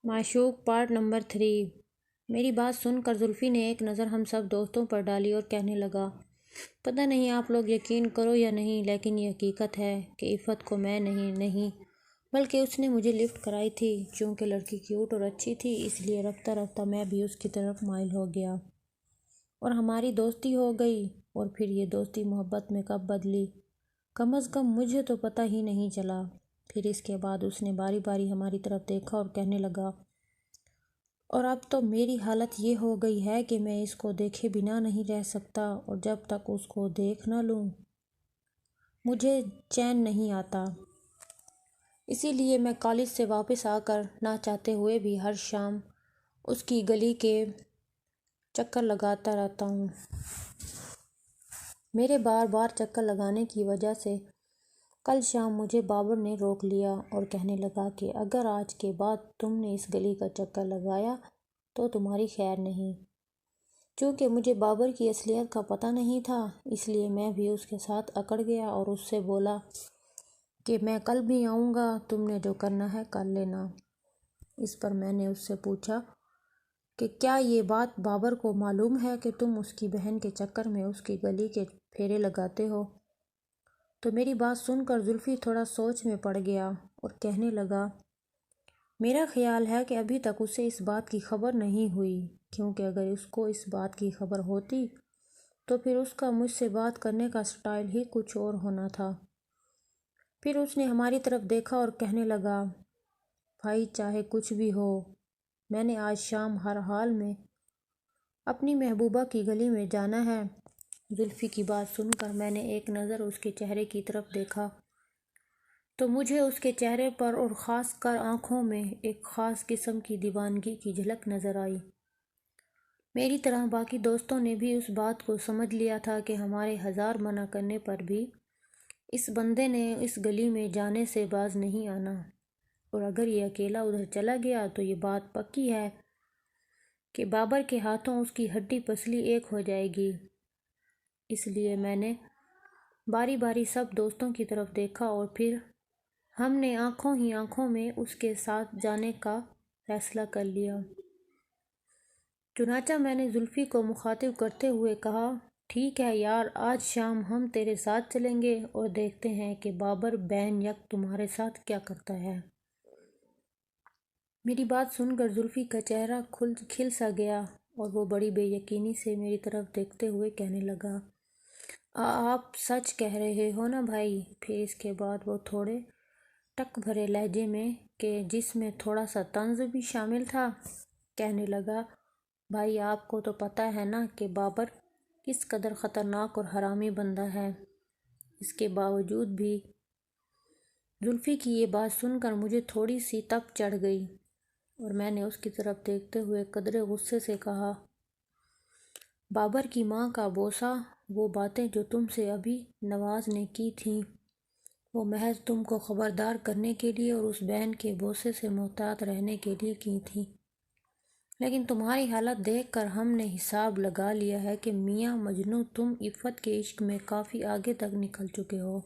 معشوق part number 3۔ میری بات سن کر زلفی نے ایک نظر ہم سب دوستوں پر ڈالی اور کہنے لگا، پتہ نہیں آپ لوگ یقین کرو یا نہیں، لیکن یہ حقیقت ہے کہ عفت کو میں نہیں بلکہ اس نے مجھے لفٹ کرائی تھی۔ چونکہ لڑکی کیوٹ اور اچھی تھی، اس لیے رفتہ رفتہ میں بھی اس کی طرف مائل ہو گیا اور ہماری دوستی ہو گئی۔ اور پھر یہ دوستی محبت میں کب بدلی، کم از کم مجھے تو پتہ ہی نہیں چلا۔ پھر اس کے بعد اس نے باری باری ہماری طرف دیکھا اور کہنے لگا، اور اب تو میری حالت یہ ہو گئی ہے کہ میں اس کو دیکھے بنا نہیں رہ سکتا، اور جب تک اس کو دیکھ نہ لوں مجھے چین نہیں آتا۔ اسی لیے میں کالج سے واپس آ کر نہ چاہتے ہوئے بھی ہر شام اس کی گلی کے چکر لگاتا رہتا ہوں۔ میرے بار بار چکر لگانے کی وجہ سے کل شام مجھے بابر نے روک لیا اور کہنے لگا کہ اگر آج کے بعد تم نے اس گلی کا چکر لگایا تو تمہاری خیر نہیں۔ چونکہ مجھے بابر کی اصلیت کا پتہ نہیں تھا، اس لیے میں بھی اس کے ساتھ اکڑ گیا اور اس سے بولا کہ میں کل بھی آؤں گا، تم نے جو کرنا ہے کر لینا۔ اس پر میں نے اس سے پوچھا کہ کیا یہ بات بابر کو معلوم ہے کہ تم اس کی بہن کے چکر میں اس کی گلی کے پھیرے لگاتے ہو؟ تو میری بات سن کر زلفی تھوڑا سوچ میں پڑ گیا اور کہنے لگا، میرا خیال ہے کہ ابھی تک اسے اس بات کی خبر نہیں ہوئی، کیونکہ اگر اس کو اس بات کی خبر ہوتی تو پھر اس کا مجھ سے بات کرنے کا سٹائل ہی کچھ اور ہونا تھا۔ پھر اس نے ہماری طرف دیکھا اور کہنے لگا، بھائی چاہے کچھ بھی ہو، میں نے آج شام ہر حال میں اپنی محبوبہ کی گلی میں جانا ہے۔ زلفی کی بات سن کر میں نے ایک نظر اس کے چہرے کی طرف دیکھا تو مجھے اس کے چہرے پر اور خاص کر آنکھوں میں ایک خاص قسم کی دیوانگی کی جھلک نظر آئی۔ میری طرح باقی دوستوں نے بھی اس بات کو سمجھ لیا تھا کہ ہمارے ہزار منع کرنے پر بھی اس بندے نے اس گلی میں جانے سے باز نہیں آنا، اور اگر یہ اکیلا ادھر چلا گیا تو یہ بات پکی ہے کہ بابر کے ہاتھوں اس کی ہڈی پسلی ایک ہو جائے گی۔ اس لیے میں نے باری باری سب دوستوں کی طرف دیکھا اور پھر ہم نے آنکھوں ہی آنکھوں میں اس کے ساتھ جانے کا فیصلہ کر لیا۔ چنانچہ میں نے زلفی کو مخاطب کرتے ہوئے کہا، ٹھیک ہے یار، آج شام ہم تیرے ساتھ چلیں گے اور دیکھتے ہیں کہ بابر بین یک تمہارے ساتھ کیا کرتا ہے۔ میری بات سن کر زلفی کا چہرہ کھل سا گیا اور وہ بڑی بے یقینی سے میری طرف دیکھتے ہوئے کہنے لگا، آپ سچ کہہ رہے ہو نا بھائی؟ پھر اس کے بعد وہ تھوڑے ٹک بھرے لہجے میں کہ جس میں تھوڑا سا طنز بھی شامل تھا کہنے لگا، بھائی آپ کو تو پتہ ہے نا کہ بابر کس قدر خطرناک اور حرامی بندہ ہے۔ اس کے باوجود بھی زلفی کی یہ بات سن کر مجھے تھوڑی سی تپ چڑھ گئی اور میں نے اس کی طرف دیکھتے ہوئے قدرے غصے سے کہا، بابر کی ماں کا بوسہ، وہ باتیں جو تم سے ابھی نواز نے کی تھیں وہ محض تم کو خبردار کرنے کے لیے اور اس بہن کے بوسے سے محتاط رہنے کے لیے کی تھیں، لیکن تمہاری حالت دیکھ کر ہم نے حساب لگا لیا ہے کہ میاں مجنوں تم عفت کے عشق میں کافی آگے تک نکل چکے ہو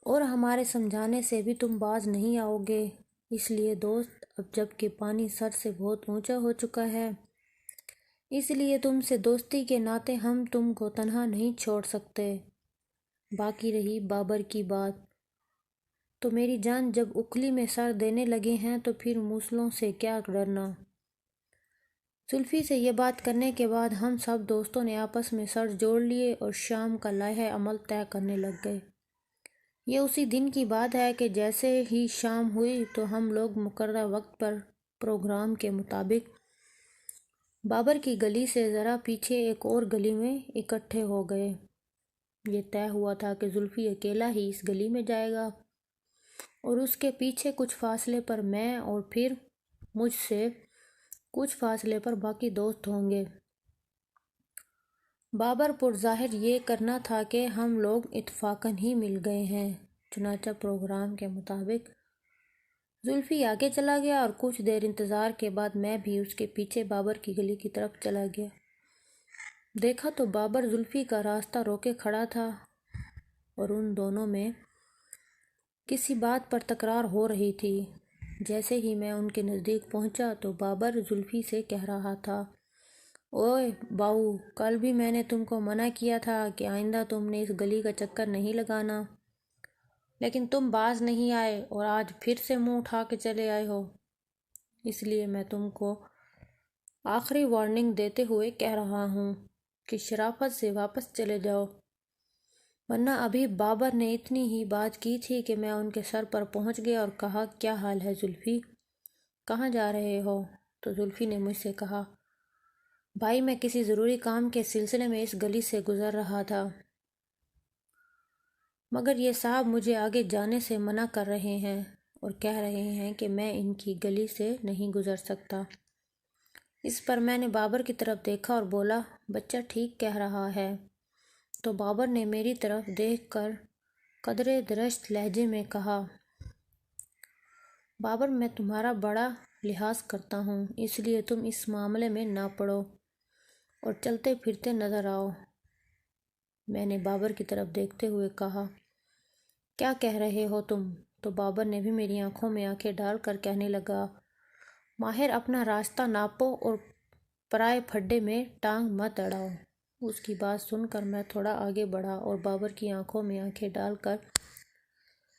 اور ہمارے سمجھانے سے بھی تم باز نہیں آؤ گے۔ اس لیے دوست، اب جب کہ پانی سر سے بہت اونچا ہو چکا ہے، اس لیے تم سے دوستی کے ناطے ہم تم کو تنہا نہیں چھوڑ سکتے۔ باقی رہی بابر کی بات، تو میری جان، جب اکھلی میں سر دینے لگے ہیں تو پھر موصلوں سے کیا ڈرنا۔ زلفی سے یہ بات کرنے کے بعد ہم سب دوستوں نے آپس میں سر جوڑ لیے اور شام کا لائحہ عمل طے کرنے لگ گئے۔ یہ اسی دن کی بات ہے کہ جیسے ہی شام ہوئی تو ہم لوگ مقررہ وقت پر پروگرام کے مطابق بابر کی گلی سے ذرا پیچھے ایک اور گلی میں اکٹھے ہو گئے۔ یہ طے ہوا تھا کہ زلفی اکیلا ہی اس گلی میں جائے گا اور اس کے پیچھے کچھ فاصلے پر میں اور پھر مجھ سے کچھ فاصلے پر باقی دوست ہوں گے۔ بابر پر ظاہر یہ کرنا تھا کہ ہم لوگ اتفاقاً ہی مل گئے ہیں، چنانچہ پروگرام کے مطابق زلفی آگے چلا گیا اور کچھ دیر انتظار کے بعد میں بھی اس کے پیچھے بابر کی گلی کی طرف چلا گیا۔ دیکھا تو بابر زلفی کا راستہ روکے کھڑا تھا اور ان دونوں میں کسی بات پر تکرار ہو رہی تھی۔ جیسے ہی میں ان کے نزدیک پہنچا تو بابر زلفی سے کہہ رہا تھا، اوئے باؤ، کل بھی میں نے تم کو منع کیا تھا کہ آئندہ تم نے اس گلی کا چکر نہیں لگانا، لیکن تم باز نہیں آئے اور آج پھر سے منہ اٹھا کے چلے آئے ہو۔ اس لیے میں تم کو آخری وارننگ دیتے ہوئے کہہ رہا ہوں کہ شرافت سے واپس چلے جاؤ، ورنہ ابھی بابر نے اتنی ہی بات کی تھی کہ میں ان کے سر پر پہنچ گیا اور کہا، کیا حال ہے زلفی، کہاں جا رہے ہو؟ تو زلفی نے مجھ سے کہا، بھائی میں کسی ضروری کام کے سلسلے میں اس گلی سے گزر رہا تھا، مگر یہ صاحب مجھے آگے جانے سے منع کر رہے ہیں اور کہہ رہے ہیں کہ میں ان کی گلی سے نہیں گزر سکتا۔ اس پر میں نے بابر کی طرف دیکھا اور بولا، بچہ ٹھیک کہہ رہا ہے۔ تو بابر نے میری طرف دیکھ کر قدرے درشت لہجے میں کہا، بابر میں تمہارا بڑا لحاظ کرتا ہوں، اس لیے تم اس معاملے میں نہ پڑو اور چلتے پھرتے نظر آؤ۔ میں نے بابر کی طرف دیکھتے ہوئے کہا، کیا کہہ رہے ہو تم؟ تو بابر نے بھی میری آنکھوں میں آنکھیں ڈال کر کہنے لگا، ماہر اپنا راستہ ناپو اور پرائے پھڈے میں ٹانگ مت اڑاؤ۔ اس کی بات سن کر میں تھوڑا آگے بڑھا اور بابر کی آنکھوں میں آنکھیں ڈال کر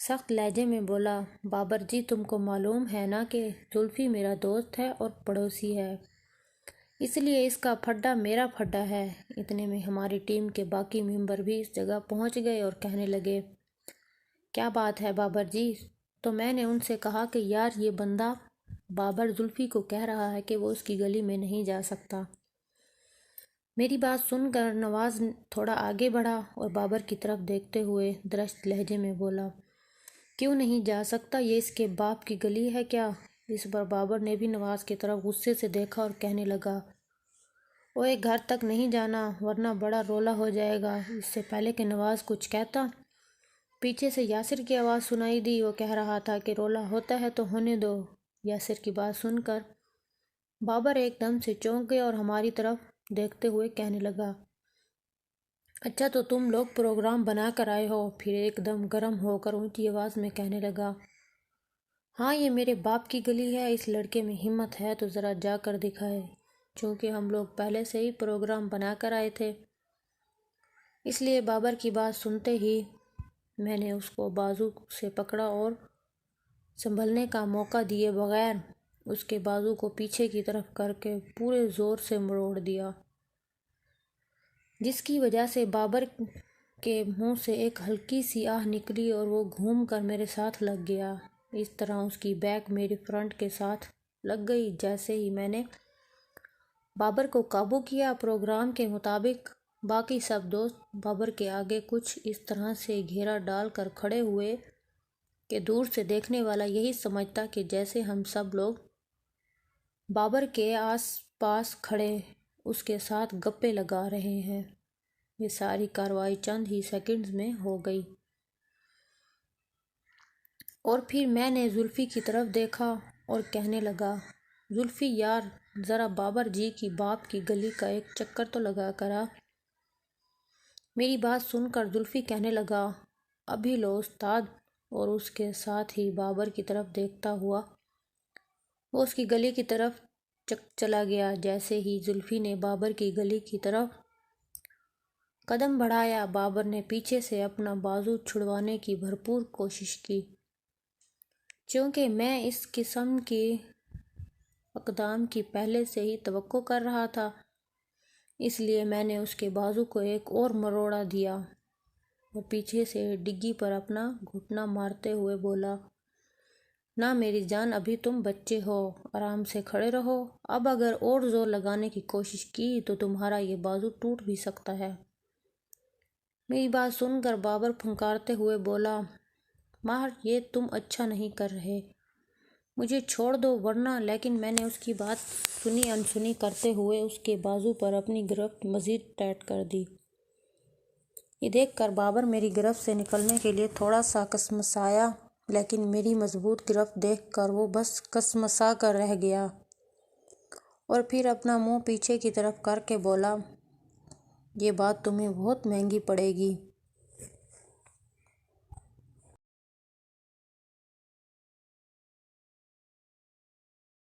سخت لہجے میں بولا، بابر جی تم کو معلوم ہے نا کہ زلفی میرا دوست ہے اور پڑوسی ہے، اس لیے اس کا پھڈا میرا پھڈا ہے۔ اتنے میں ہماری ٹیم کے باقی ممبر بھی اس جگہ پہنچ گئے اور کہنے لگے، کیا بات ہے بابر جی؟ تو میں نے ان سے کہا کہ یار یہ بندہ بابر زلفی کو کہہ رہا ہے کہ وہ اس کی گلی میں نہیں جا سکتا۔ میری بات سن کر نواز تھوڑا آگے بڑھا اور بابر کی طرف دیکھتے ہوئے درشت لہجے میں بولا، کیوں نہیں جا سکتا؟ یہ اس کے باپ کی گلی ہے کیا؟ اس پر بابر نے بھی نواز کی طرف غصے سے دیکھا اور کہنے لگا، اوئے گھر تک نہیں جانا ورنہ بڑا رولا ہو جائے گا۔ اس سے پہلے کہ نواز کچھ کہتا، پیچھے سے یاسر کی آواز سنائی دی، وہ کہہ رہا تھا کہ رولا ہوتا ہے تو ہونے دو۔ یاسر کی بات سن کر بابر ایک دم سے چونک گیا اور ہماری طرف دیکھتے ہوئے کہنے لگا، اچھا تو تم لوگ پروگرام بنا کر آئے ہو؟ پھر ایک دم گرم ہو کر اونچی آواز میں کہنے لگا، ہاں یہ میرے باپ کی گلی ہے، اس لڑکے میں ہمت ہے تو ذرا جا کر دکھائے۔ چونکہ ہم لوگ پہلے سے ہی پروگرام بنا کر آئے تھے، اس لیے بابر کی بات سنتے ہی میں نے اس کو بازو سے پکڑا اور سنبھلنے کا موقع دیے بغیر اس کے بازو کو پیچھے کی طرف کر کے پورے زور سے مروڑ دیا، جس کی وجہ سے بابر کے منہ سے ایک ہلکی سی آہ نکلی اور وہ گھوم کر میرے ساتھ لگ گیا۔ اس طرح اس کی بیک میری فرنٹ کے ساتھ لگ گئی۔ جیسے ہی میں نے بابر کو قابو کیا، پروگرام کے مطابق باقی سب دوست بابر کے آگے کچھ اس طرح سے گھیرا ڈال کر کھڑے ہوئے کہ دور سے دیکھنے والا یہی سمجھتا کہ جیسے ہم سب لوگ بابر کے آس پاس کھڑے اس کے ساتھ گپے لگا رہے ہیں۔ یہ ساری کارروائی چند ہی سیکنڈز میں ہو گئی اور پھر میں نے زلفی کی طرف دیکھا اور کہنے لگا، زلفی یار ذرا بابر جی کی باپ کی گلی کا ایک چکر تو لگا کر آ۔ میری بات سن کر زلفی کہنے لگا، ابھی لو استاد، اور اس کے ساتھ ہی بابر کی طرف دیکھتا ہوا وہ اس کی گلی کی طرف چلا گیا۔ جیسے ہی زلفی نے بابر کی گلی کی طرف قدم بڑھایا، بابر نے پیچھے سے اپنا بازو چھڑوانے کی بھرپور کوشش کی۔ چونکہ میں اس قسم کی اقدام کی پہلے سے ہی توقع کر رہا تھا، اس لیے میں نے اس کے بازو کو ایک اور مروڑا دیا اور پیچھے سے ڈگی پر اپنا گھٹنا مارتے ہوئے بولا، نہ میری جان، ابھی تم بچے ہو، آرام سے کھڑے رہو، اب اگر اور زور لگانے کی کوشش کی تو تمہارا یہ بازو ٹوٹ بھی سکتا ہے۔ میری بات سن کر بابر پھنکارتے ہوئے بولا، ماہر یہ تم اچھا نہیں کر رہے، مجھے چھوڑ دو ورنہ۔ لیکن میں نے اس کی بات سنی انسنی کرتے ہوئے اس کے بازو پر اپنی گرفت مزید ٹائٹ کر دی۔ یہ دیکھ کر بابر میری گرفت سے نکلنے کے لیے تھوڑا سا کسمسایا، لیکن میری مضبوط گرفت دیکھ کر وہ بس کسمسا کر رہ گیا اور پھر اپنا منہ پیچھے کی طرف کر کے بولا، یہ بات تمہیں بہت مہنگی پڑے گی۔